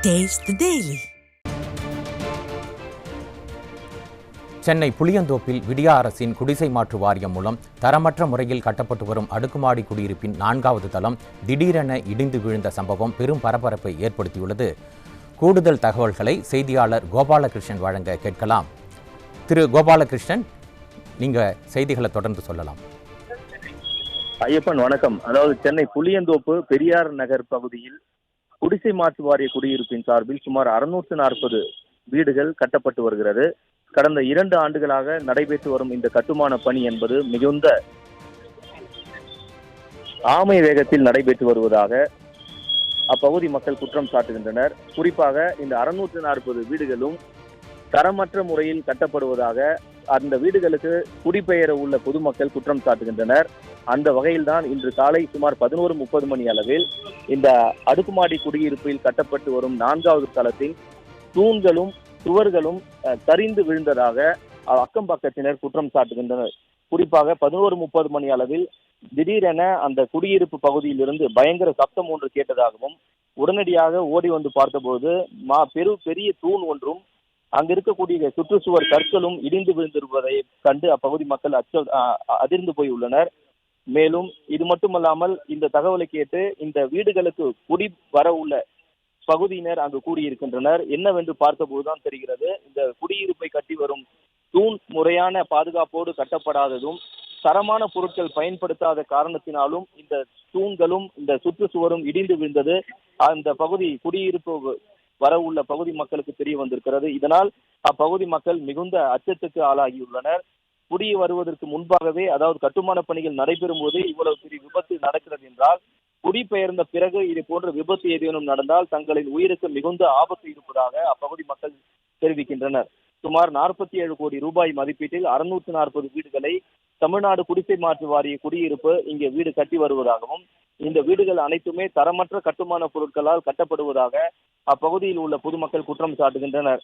Taste the Daily. Chennai புளியந்தோப்பில் விடியா அரசின் குடிசை மாற்று வாரியம் மூலம் தரமற்ற முறையில் கட்டப்பட்டு வரும் அடுக்குமாடி குடியிருப்பின் 4வது தளம் திடீரென இடிந்து விழுந்த சம்பவம் பெரும் பரபரப்பை ஏற்படுத்தியுள்ளது. கூடுதல் தகவல்களை செய்தியாளர் கோபாலகிருஷ்ணன் வழங்க கேட்கலாம். திரு கோபாலகிருஷ்ணன், நீங்க செய்திகளை தொடர்ந்து சொல்லலாம். ஐயப்பன் வணக்கம். அதாவது சென்னை புளியந்தோப்பு பெரியார் நகர் பகுதியில் குடிசை மாற்று வாரிய குடியிருப்பின் சார்பில் சுமார் 640 வீடுகள் கட்டப்பட்டு வருகிறது. கடந்த 2 ஆண்டுகளாக நடைபெற்று வரும் இந்த கட்டுமான பணி என்பது மிகுந்த ஆமை வேகத்தில் நடைபெற்று வருவதாக அப்பகுதி மக்கள் குற்றம் சாட்டுகின்றனர். குறிப்பாக இந்த 640 வீடுகளும் தரமற்ற முறையில் கட்டப்படுவதாக அந்த வீடுகளுக்கு குடிபெயர உள்ள பொதுமக்கள் குற்றம் சாட்டுகின்றனர். அந்த வகையில்தான் இன்று காலை சுமார் 11:30 மணி அளவில் இந்த அடுக்குமாடி குடியிருப்பில் கட்டப்பட்டு வரும் 4வது தளத்தின் தூண்களும் சுவர்களும் சரிந்து விழுந்ததாக அக்கம் பக்கத்தினர் குற்றம் சாட்டுகின்றனர். குறிப்பாக 11:30 மணி அளவில் திடீரென அந்த குடியிருப்பு பகுதியிலிருந்து பயங்கர சப்தம் ஒன்று கேட்டதாகவும் உடனடியாக ஓடி வந்து பார்த்தபோது பெரிய தூண் ஒன்றும் அங்கு இருக்கக்கூடிய சுற்றுச்சுவர் கற்களும் இடிந்து விழுந்திருப்பதை கண்டு அப்பகுதி மக்கள் அதிர்ந்து போய் உள்ளனர். மேலும் இது மட்டுமல்லாமல் இந்த தகவலை கேட்டு இந்த வீடுகளுக்கு குடி வர உள்ள பகுதியினர் அங்கு கூடியிருக்கின்றனர். என்னவென்று பார்த்தபோதுதான் தெரிகிறது, இந்த குடியிருப்பை கட்டி வரும் தூண் முறையான பாதுகாப்போடு கட்டப்படாததும் தரமான பொருட்கள் பயன்படுத்தாத காரணத்தினாலும் இந்த தூண்களும் இந்த சுற்றுச்சுவரும் இடிந்து விழுந்தது அந்த பகுதி குடியிருப்பு வர உள்ள பகுதி மக்களுக்கு தெரிய வந்திருக்கிறது. இதனால் அப்பகுதி மக்கள் மிகுந்த அச்சத்துக்கு ஆளாகியுள்ளனர். குடி வருவதற்கு முன்பாகவே, அதாவது கட்டுமான பணிகள் நடைபெறும் போதே இவ்வளவு பெரிய விபத்து நடக்கிறது என்றால், குடிபெயர்ந்த பிறகு இது போன்ற விபத்து ஏதேனும் நடந்தால் தங்களின் உயிருக்கு மிகுந்த ஆபத்து இருப்பதாக அப்பகுதி மக்கள் தெரிவிக்கின்றனர். சுமார் 47 கோடி ரூபாய் மதிப்பீட்டில் 640 வீடுகளை தமிழ்நாடு குடிசை மாற்று வாரிய குடியிருப்பு இங்கே வீடு கட்டி வருவதாகவும் இந்த வீடுகள் அனைத்துமே தரமற்ற கட்டுமான பொருட்களால் கட்டப்படுவதாக அப்பகுதியில் உள்ள பொதுமக்கள் குற்றம் சாட்டுகின்றனர்.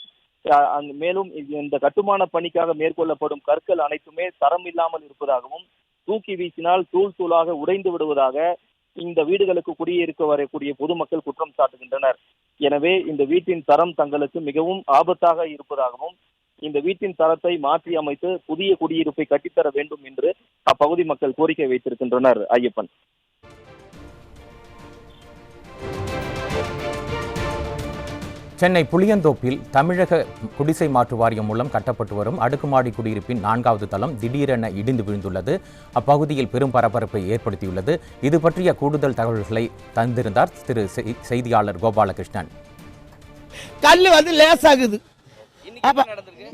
மேலும் இந்த கட்டுமான பணிக்காக மேற்கொள்ளப்படும் கற்கள் அனைத்துமே தரம் இல்லாமல் இருப்பதாகவும் தூக்கி வீசினால் தூள் தூளாக உடைந்து விடுவதாக இந்த வீடுகளுக்கு குடியிருக்க வரக்கூடிய பொதுமக்கள் குற்றம் சாட்டுகின்றனர். எனவே இந்த வீட்டின் தரம் தங்களுக்கு மிகவும் ஆபத்தாக இருப்பதாகவும் இந்த வீட்டின் தரத்தை மாற்றி அமைத்து புதிய குடியிருப்பை கட்டித்தர வேண்டும் என்று அப்பகுதி மக்கள் கோரிக்கை வைத்திருக்கின்றனர். ஐயப்பன். சென்னை புளியந்தோப்பில் தமிழக குடிசை மாற்று வாரியம் மூலம் கட்டப்பட்டு வரும் அடுக்குமாடி குடியிருப்பின் 4வது தளம் திடீரென இடிந்து விழுந்துள்ளது. அப்பகுதியில் பெரும் பரபரப்பை ஏற்படுத்தியுள்ளது. இது பற்றிய கூடுதல் தகவல்களை தந்திருந்தார் திரு செய்தியாளர் கோபாலகிருஷ்ணன். கல் லேசாகுது,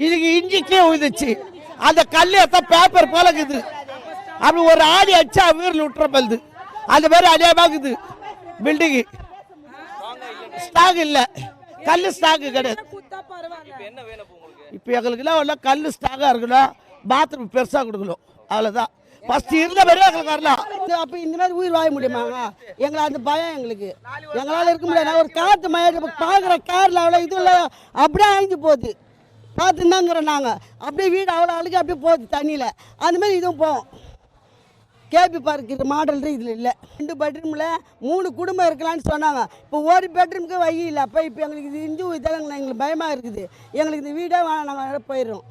இதுக்கு இஞ்சிக்கே உழுதுச்சு. அந்த கல் பேப்பர் போலக்குது. அப்படி ஒரு ஆடி அடிச்சா வீரில் விட்டுறது அந்த மாதிரி அதேமாகுது. பில்டிங்கு ஸ்டாக் இல்லை, கல் ஸ்டாக்கு கிடையாது. இப்போ எங்களுக்குலாம் எல்லாம் கல் ஸ்டாக்காக இருக்கணும், பாத்ரூம் பெருசாக கொடுக்கணும், அவ்வளோதான். ஃபர்ஸ்ட் இருந்த மாதிரி எங்களுக்கு வரலாம். அப்போ இந்த மாதிரி உயிர் வாழ முடியுமாங்க? எங்களை அந்த பயம் எங்களால் இருக்க முடியாது. ஒரு காற்று மழை பார்க்குற காரில் அவ்வளோ இது இல்லை, அப்படியே அழிஞ்சு போகுது. பார்த்துருந்தாங்கிறோம் நாங்கள். அப்படியே வீடு அவ்வளோ அழுக்கு அப்படியே போகுது தண்ணியில். அந்தமாதிரி இதுவும் போகும். கேபி பார்க்கு மாடல் இதில் இல்லை. 2 பெட்ரூமில் 3 குடும்பம் இருக்கலான்னு சொன்னாங்க. இப்போ ஒரு பெட்ரூமுக்கு வழி இல்லை. அப்போ இப்போ எங்களுக்கு இது இஞ்சி இதெல்லாம் எங்களுக்கு பயமாக இருக்குது. எங்களுக்கு இந்த வீடே வேணாம், நாங்கள் போயிடுறோம்.